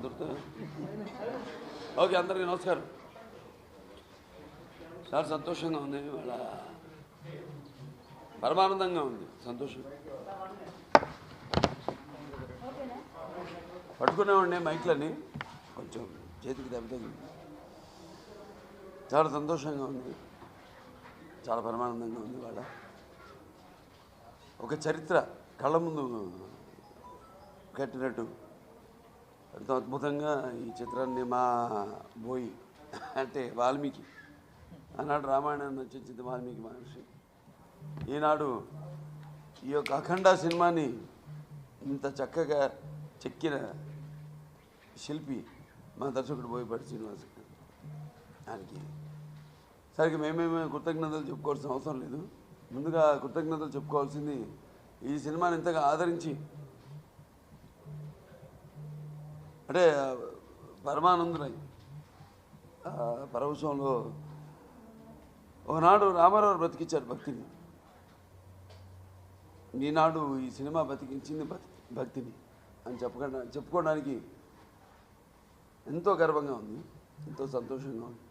దొరుకుతాయి. ఓకే, అందరికీ నమస్కారం. చాలా సంతోషంగా ఉంది, వాళ్ళ పరమానందంగా ఉంది. సంతోషం పట్టుకునేవాడిని మైక్లని, కొంచెం చేతికి దెబ్బతగింది. చాలా సంతోషంగా ఉంది, చాలా పరమానందంగా ఉంది. వాళ్ళ ఒక చరిత్ర కళ్ళ ముందు కట్టినట్టు ఎంతో అద్భుతంగా ఈ చిత్రాన్ని మా బోయి అంటే వాల్మీకి, ఆనాడు రామాయణాన్ని రచించింది వాల్మీకి మహర్షి. ఈనాడు ఈ యొక్క అఖండ సినిమాని ఇంత చక్కగా చెక్కిన శిల్పి మా దర్శకుడు బోయపాటి శ్రీనివాస్. ఆయనకి సరిగ్గా మేమేమే కృతజ్ఞతలు చెప్పుకోవాల్సిన అవసరం లేదు. ముందుగా కృతజ్ఞతలు చెప్పుకోవాల్సింది ఈ సినిమాని ఇంతగా ఆదరించి, అంటే పరమానందులై పరవశంలో ఒకనాడు రామారావు బ్రతికించారు భక్తిని, ఈనాడు ఈ సినిమా బతికించింది భక్తిని అని చెప్పుకోవడానికి ఎంతో గర్వంగా ఉంది, ఎంతో సంతోషంగా ఉంది.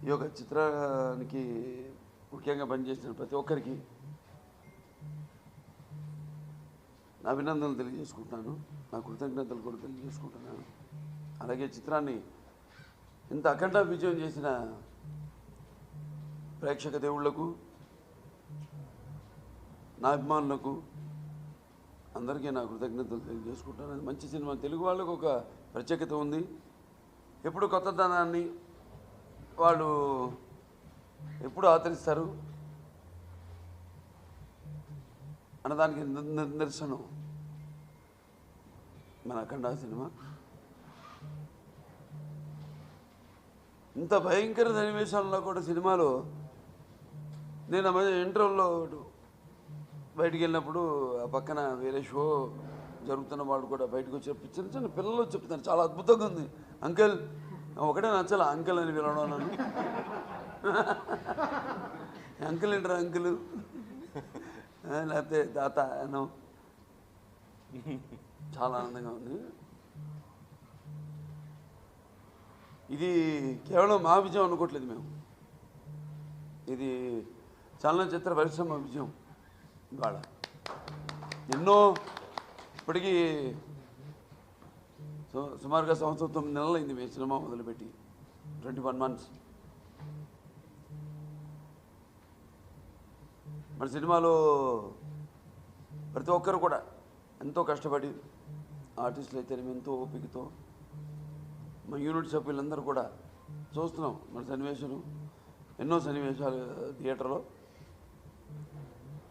ఈ యొక్క చిత్రానికి ముఖ్యంగా పనిచేసిన ప్రతి ఒక్కరికి నా అభినందనలు తెలియజేసుకుంటున్నాను, నా కృతజ్ఞతలు కూడా తెలియజేసుకుంటున్నాను. అలాగే చిత్రాన్ని ఇంత అఖండ విజయం చేసిన ప్రేక్షక దేవుళ్లకు, నా అభిమానులకు అందరికీ నా కృతజ్ఞతలు తెలియజేసుకుంటాను. మంచి సినిమా, తెలుగు వాళ్ళకు ఒక ప్రత్యేకత ఉంది. ఎప్పుడు కొత్తదనాన్ని వాళ్ళు ఎప్పుడు ఆదరిస్తారు అన్నదానికి నిదర్శనం మన అఖండ సినిమా. ఇంత భయంకర సన్నివేశాల్లో కూడా సినిమాలో నేను ఆ మధ్య ఇంటర్వ్యూలో బయటికి వెళ్ళినప్పుడు ఆ పక్కన వేరే షో జరుగుతున్న వాళ్ళు కూడా బయటకు వచ్చి చిన్న చిన్న పిల్లలు చెప్తున్నారు, చాలా అద్భుతంగా ఉంది అంకుల్. ఒకటే నచ్చాల అంకుల్ అని పిలవడం, నన్ను అంకుల్ ఏంటారు అంకుల్ లేకపోతే తాత అను. చాలా ఆనందంగా ఉంది. ఇది కేవలం మా విజయం అనుకోవట్లేదు మేము, ఇది చలనచిత్ర పరిశ్రమ విజయం. ఇవాళ ఎన్నో ఇప్పటికీ సుమారుగా 9 నెలలు అయింది మేము సినిమా మొదలుపెట్టి, 21 months. మన సినిమాలో ప్రతి ఒక్కరు కూడా ఎంతో కష్టపడి, ఆర్టిస్టులు అయితే ఎంతో ఓపికతో, మా యూనిట్ సభ్యులందరూ కూడా చూస్తున్నాం. మన సన్నివేశాలు, ఎన్నో సన్నివేశాలు థియేటర్లో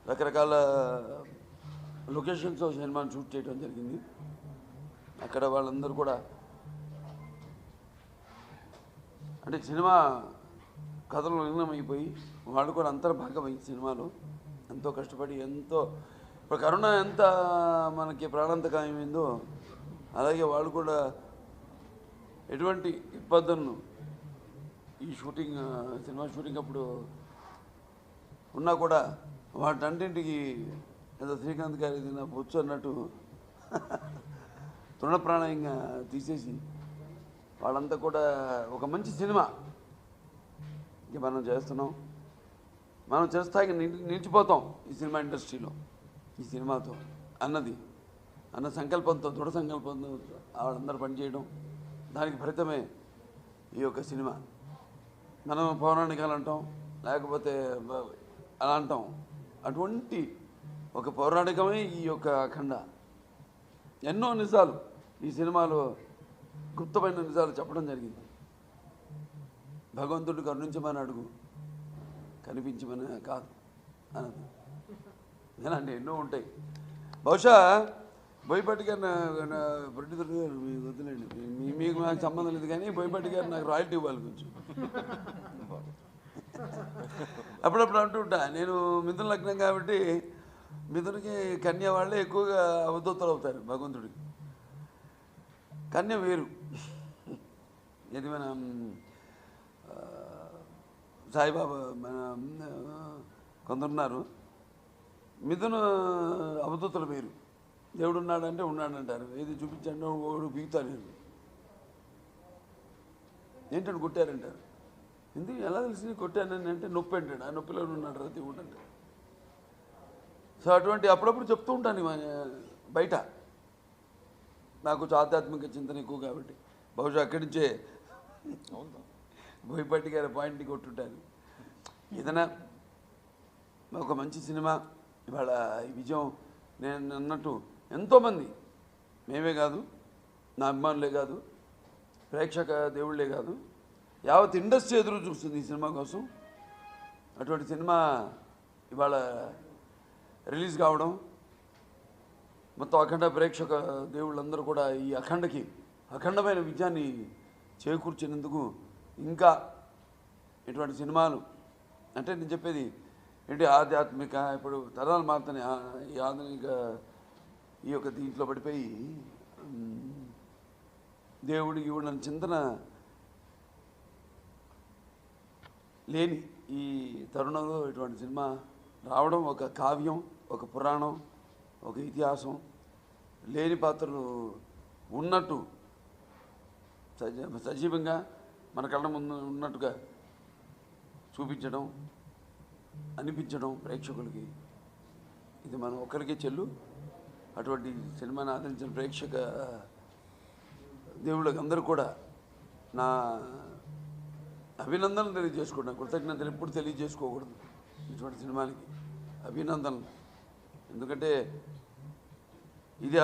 రకరకాల లొకేషన్స్లో సినిమాని షూట్ చేయడం జరిగింది. అక్కడ వాళ్ళందరూ కూడా అంటే సినిమా కథలో లీనమైపోయి వాళ్ళు కూడా అంతర్భాగమై సినిమాలో ఎంతో కష్టపడి, ఎంతో ఇప్పుడు కరోనా ఎంత మనకి ప్రాణాంతకమైందో అలాగే వాళ్ళు కూడా ఎటువంటి ఇబ్బందులను ఈ షూటింగ్ సినిమా షూటింగ్ అప్పుడు ఉన్నా కూడా వాటన్నింటికి ఏదో శ్రీకాంత్ గారి నా బొచ్చు అన్నట్టు తృణప్రాణంగా తీసేసి వాళ్ళంతా కూడా ఒక మంచి సినిమా ఇంక మనం చేస్తున్నాం, మనం చేస్తాకి నిలిచిపోతాం ఈ సినిమా ఇండస్ట్రీలో ఈ సినిమాతో అన్న సంకల్పంతో, దృఢ సంకల్పంతో వాళ్ళందరూ పనిచేయడం, దానికి ఫలితమే ఈ యొక్క సినిమా. మనం పౌరాణికాలు అంటాం, లేకపోతే అలా అంటాం, అటువంటి ఒక పౌరాణికమే ఈ యొక్క అఖండ. ఎన్నో నిజాలు ఈ సినిమాలో, గుప్తమైన నిజాలు చెప్పడం జరిగింది. భగవంతుడు కరుణించమని అడుగు, కనిపించమని కాదు అన్నది. ఇలాంటి ఎన్నో ఉంటాయి. బహుశా బోయపాటి గారు ప్రొడ్యూసర్ గారు మీకు వద్దులేండి, మీకు నాకు సంబంధం లేదు, కానీ బోయపాటి గారు నాకు రాయల్టీ ఇవ్వాలి కొంచెం. అప్పుడప్పుడు అంటుంటా, నేను మిథున లగ్నం కాబట్టి మిథునికి కన్య వాళ్ళే ఎక్కువగా అవధూతలు అవుతారు భగవంతుడికి. కన్య వేరు, ఇది మన సాయిబాబా మన కొందరున్నారు, మిథున అవధూత దేవదూతలు వేరు. దేవుడు ఉన్నాడంటే ఉన్నాడంటారు, ఏది చూపించండి ఓడు బీగుతాను ఏంటంటే కొట్టారంటారు. ఎందుకు ఎలా తెలిసి కొట్టానని అంటే నొప్పి అంటాడు, ఆ నొప్పిలో ఉన్నాడు రా దేవుడు అంటే. సో అటువంటి అప్పుడప్పుడు చెప్తూ ఉంటాను బయట, నాకు ఆధ్యాత్మిక చింతన ఎక్కువ కాబట్టి బహుశా అక్కడి నుంచే బోయపాటి గారి పాయింట్ని కొట్టుంటాను. ఏదైనా ఒక మంచి సినిమా ఇవాళ ఈ విజయం, నేను అన్నట్టు ఎంతోమంది, మేమే కాదు, నా అభిమానులే కాదు, ప్రేక్షక దేవుళ్ళే కాదు, యావత్ ఇండస్ట్రీ ఎదురు చూస్తుంది ఈ సినిమా కోసం. అటువంటి సినిమా ఇవాళ రిలీజ్ కావడం, మొత్తం అఖండ ప్రేక్షక దేవుళ్ళందరూ కూడా ఈ అఖండమైన విజయాన్ని చేకూర్చినందుకు, ఇంకా ఇటువంటి సినిమాలు అంటే నేను చెప్పేది ఏంటి, ఆధ్యాత్మిక ఇప్పుడు తరాలు మారుతాయి, ఈ ఆధునిక ఈ యొక్క దీంట్లో పడిపోయి దేవుడి ఇవ్వడం చింతన లేని ఈ తరుణంలో ఇటువంటి సినిమా రావడం, ఒక కావ్యం, ఒక పురాణం, ఒక ఇతిహాసం, లేని పాత్రలు ఉన్నట్టు సజీవంగా మన కళ్ళ ముందు ఉన్నట్టుగా చూపించడం, అనిపించడం ప్రేక్షకులకి, ఇది మనం ఒక్కరికే చెల్లు. అటువంటి సినిమాని ఆదరించిన ప్రేక్షక దేవుళ్ళకి అందరూ కూడా నా అభినందనలు తెలియజేసుకుంటాను. కృతజ్ఞతలు ఎప్పుడు తెలియజేసుకోకూడదు ఇటువంటి సినిమానికి, అభినందనలు. ఎందుకంటే ఇది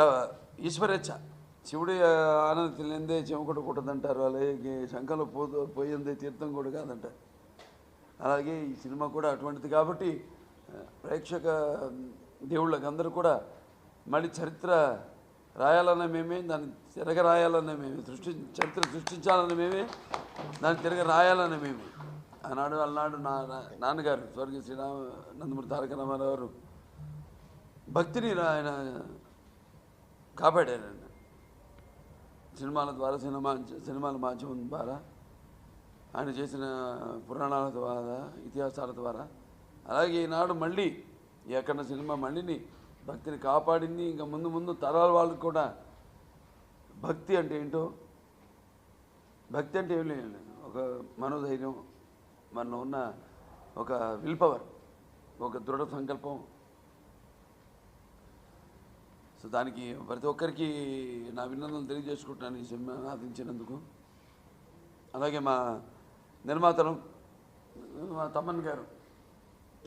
ఈశ్వరేచ్ఛ, శివుడి ఆనంద తెలియందే చెమ కూడా కొట్టదంటారు, అలాగే శంఖంలో పోయిందే తీర్థం కూడా కాదంటారు. అలాగే ఈ సినిమా కూడా అటువంటిది కాబట్టి ప్రేక్షక దేవుళ్ళకి అందరూ కూడా మళ్ళీ చరిత్ర రాయాలన్న మేమే, దాన్ని తిరగ రాయాలన్న మేమే, చరిత్ర సృష్టించాలన్న మేమే, దాన్ని తిరగ రాయాలన్న మేమే. అలనాడు నా నాన్నగారు స్వర్గీయ నందమూరి తారక రామారావు గారు భక్తిని ఆయన కాపాడారండి. సినిమాల ద్వారా, సినిమాల మాధ్యమం ద్వారా, ఆయన చేసిన పురాణాల ద్వారా, ఇతిహాసాల ద్వారా. అలాగే ఈనాడు మళ్ళీ ఈ అఖండ సినిమా మళ్ళీని భక్తిని కాపాడింది. ఇంకా ముందు ముందు తరాల వాళ్ళకి కూడా భక్తి అంటే ఏంటో, భక్తి అంటే ఏం లేదు, ఒక మనోధైర్యం, మనలో ఉన్న ఒక విల్ పవర్, ఒక దృఢ సంకల్పం. సో దానికి ప్రతి ఒక్కరికి నా అభినందనలు తెలియజేసుకుంటున్నాను ఈ సినిమా ఆదించినందుకు. అలాగే మా నిర్మాతలు, మా తమ్మన్ గారు,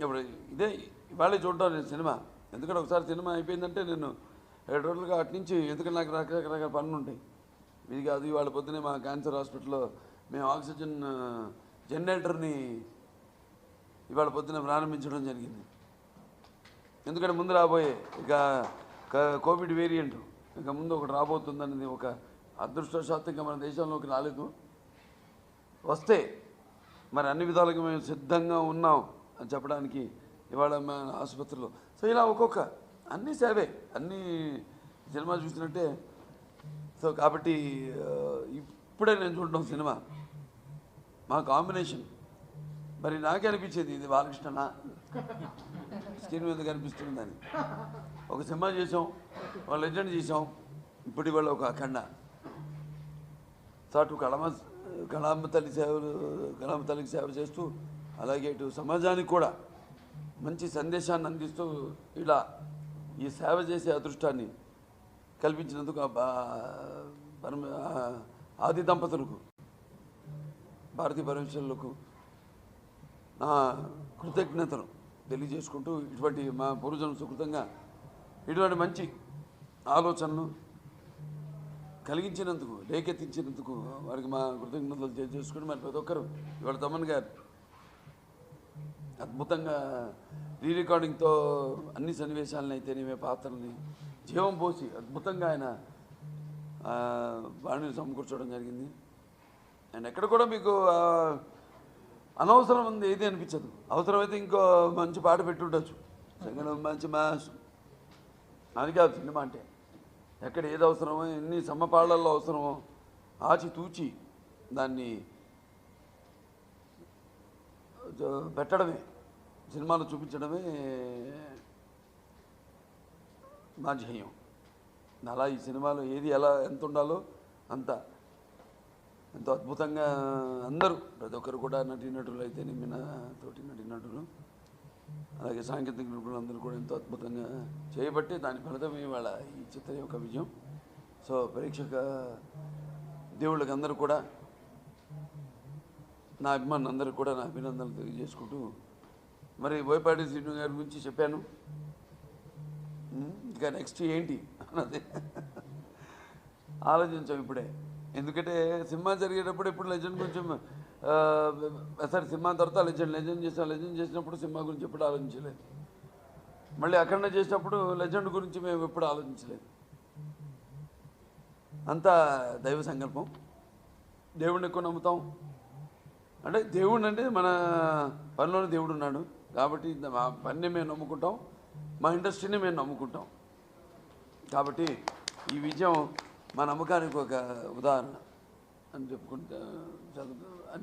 ఇప్పుడు ఇదే ఇవాళే చూడటం నేను సినిమా. ఎందుకంటే ఒకసారి సినిమా అయిపోయిందంటే నేను 7 రోజులుగా అటు నుంచి, ఎందుకంటే నాకు రకరకాల పనులు ఉంటాయి. ఇది కాదు, ఇవాళ పొద్దునే మా క్యాన్సర్ హాస్పిటల్లో మేము ఆక్సిజన్ జనరేటర్ని ఇవాళ పొద్దున ప్రారంభించడం జరిగింది. ఎందుకంటే ముందు రాబోయే ఇక కోవిడ్ వేరియంట్ ఇక ముందు ఒకటి రాబోతుందనేది ఒక అదృష్టశాస్త్రంగా మన దేశంలోకి రాలేదు. వస్తే మరి అన్ని విధాలుగా మేము సిద్ధంగా ఉన్నాం అని చెప్పడానికి ఇవాళ మన ఆసుపత్రిలో. సో ఇలా ఒక్కొక్క అన్నీ సేవే, అన్నీ సినిమా చూసినట్టే. సో కాబట్టి ఇప్పుడే నేను చూడడం సినిమా మా కాంబినేషన్. మరి నాకే అనిపించేది ఇది బాలకృష్ణనా స్క్రీన్ మీద కనిపిస్తుందని. ఒక సినిమా చేసాం, ఒక లెజెండ్ చేసాం, ఇప్పుడు ఇవాళ ఒక అఖండ. సో అటు కళాంబ తల్లికి సేవ చేస్తూ, అలాగే ఇటు సమాజానికి కూడా మంచి సందేశాన్ని అందిస్తూ ఇలా ఈ సేవ చేసే అదృష్టాన్ని కల్పించినందుకు ఆది దంపతులకు, భారతీ పరమేశ్వరులకు నా కృతజ్ఞతలు తెలియజేసుకుంటూ, ఇటువంటి మా పూర్వజన్మ సుకృతంగా ఇటువంటి మంచి ఆలోచనలు కలిగించినందుకు, రేకెత్తించినందుకు వారికి మా కృతజ్ఞతలు తెలియజేసుకుని, మరి ప్రతి ఒక్కరు ఇవాళ తమన్ గారు అద్భుతంగా రికార్డింగ్తో అన్ని సన్నివేశాలను అయితేనేమే పాత్రల్ని జీవం పోసి అద్భుతంగా ఆయన వాణిని సమకూర్చడం జరిగింది. అండ్ ఎక్కడ కూడా మీకు అనవసరం ఉంది ఏది అనిపించదు. అవసరమైతే ఇంకో మంచి పాట పెట్టుండొచ్చు, మంచి మాస్, అది కాదు సినిమా అంటే. ఎక్కడ ఏది అవసరమో, ఎన్ని సమపాళ్ళల్లో అవసరమో ఆచితూచి దాన్ని పెట్టడమే, సినిమాలో చూపించడమే మా ధ్యేయం. అలా ఈ సినిమాలో ఏది ఎలా ఎంత ఉండాలో అంత ఎంతో అద్భుతంగా అందరూ ప్రతి ఒక్కరు కూడా నటీనటులు అయితే నిమ్మిన తోటి నటీనటులు అలాగే సాంకేతిక నిపుణులు అందరూ కూడా ఎంతో అద్భుతంగా చేయబట్టి దాని ఫలితం ఇవాళ ఈ చిత్రం యొక్క విజయం. సో ప్రేక్షక దేవుళ్ళకి అందరూ కూడా నా అభిమానులు అందరూ కూడా నా అభినందనలు తెలియజేసుకుంటూ మరి బోయపాటి శ్రీను గారి గురించి చెప్పాను. ఇంకా నెక్స్ట్ ఏంటి అన్నది ఆలోచించాం ఇప్పుడే. ఎందుకంటే సినిమా జరిగేటప్పుడు ఇప్పుడు లెజెండ్ కొంచెం సరే సినిమా తర్వాత లెజెండ్ చేసినప్పుడు సినిమా గురించి ఎప్పుడు ఆలోచించలేదు. మళ్ళీ అఖండ చేసినప్పుడు లెజెండ్ గురించి మేము ఎప్పుడు ఆలోచించలేదు. అంతా దైవ సంకల్పం. దేవుడిని ఎక్కువ నమ్ముతాం. అంటే దేవుడు అంటే మన పనిలోనే దేవుడు ఉన్నాడు కాబట్టి మా పనిని మేము నమ్ముకుంటాం, మా ఇండస్ట్రీని మేము నమ్ముకుంటాం. కాబట్టి ఈ విజయం మా నమ్మకానికి ఒక ఉదాహరణ అని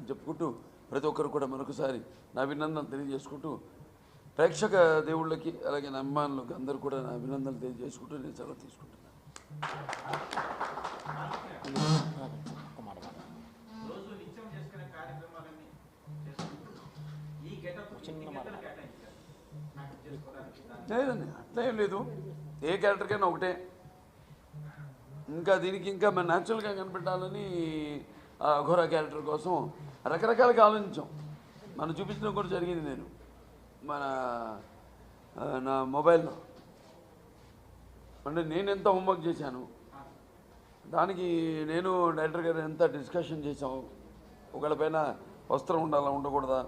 చెప్పుకుంటూ ప్రతి ఒక్కరు కూడా మరొకసారి నా అభినందనలు తెలియజేసుకుంటూ ప్రేక్షక దేవుళ్ళకి అలాగే నా అభిమానులకి అందరూ కూడా నా అభినందనలు తెలియజేసుకుంటూ నేను సెలవు తీసుకుంటున్నాను. లేదండి అట్లా ఏం లేదు. ఏ క్యారెక్టర్కైనా ఒకటే. ఇంకా దీనికి ఇంకా మన న్యాచురల్గా కనిపెట్టాలని అఘోరా క్యారెక్టర్ కోసం రకరకాలుగా ఆలోచించాం. మనం చూపించడం కూడా జరిగింది. నేను నా మొబైల్లో అంటే నేను ఎంత హోంవర్క్ చేశాను దానికి నేను డైరెక్టర్ గారు ఎంత డిస్కషన్ చేసాం. ఒకళ్ళపైన వస్త్రం ఉండాలా ఉండకూడదా,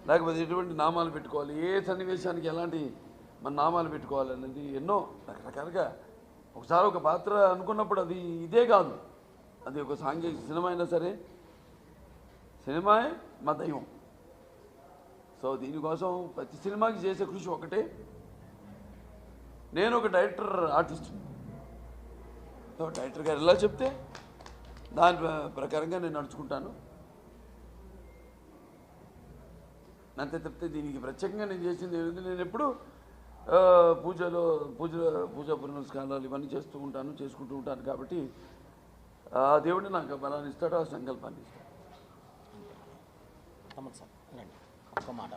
లేకపోతే ఎటువంటి నామాలు పెట్టుకోవాలి, ఏ సన్నివేశానికి ఎలాంటి మన నామాలు పెట్టుకోవాలి అనేది ఎన్నో రకరకాలుగా. ఒకసారి ఒక పాత్ర అనుకున్నప్పుడు అది ఇదే కాదు, అది ఒక సాంఘిక సినిమా అయినా సరే సినిమాయే మా దైవం. సో దీనికోసం ప్రతి సినిమాకి చేసే కృషి ఒకటే. నేను ఒక డైరెక్టర్ ఆర్టిస్ట్. సో డైరెక్టర్ గారు ఎలా చెప్తే దాని ప్రకారంగా నేను నడుచుకుంటాను. అంతే తప్పితే దీనికి ప్రత్యేకంగా నేను చేసింది ఏమిటి, నేను ఎప్పుడు పూజా పునస్కారాలు ఇవన్నీ చేసుకుంటూ ఉంటాను. కాబట్టి ఆ దేవుడిని నాకు బలాన్ని ఇస్తాడు, ఆ సంకల్పాన్ని ఇస్తాడు. ఒక్క మాట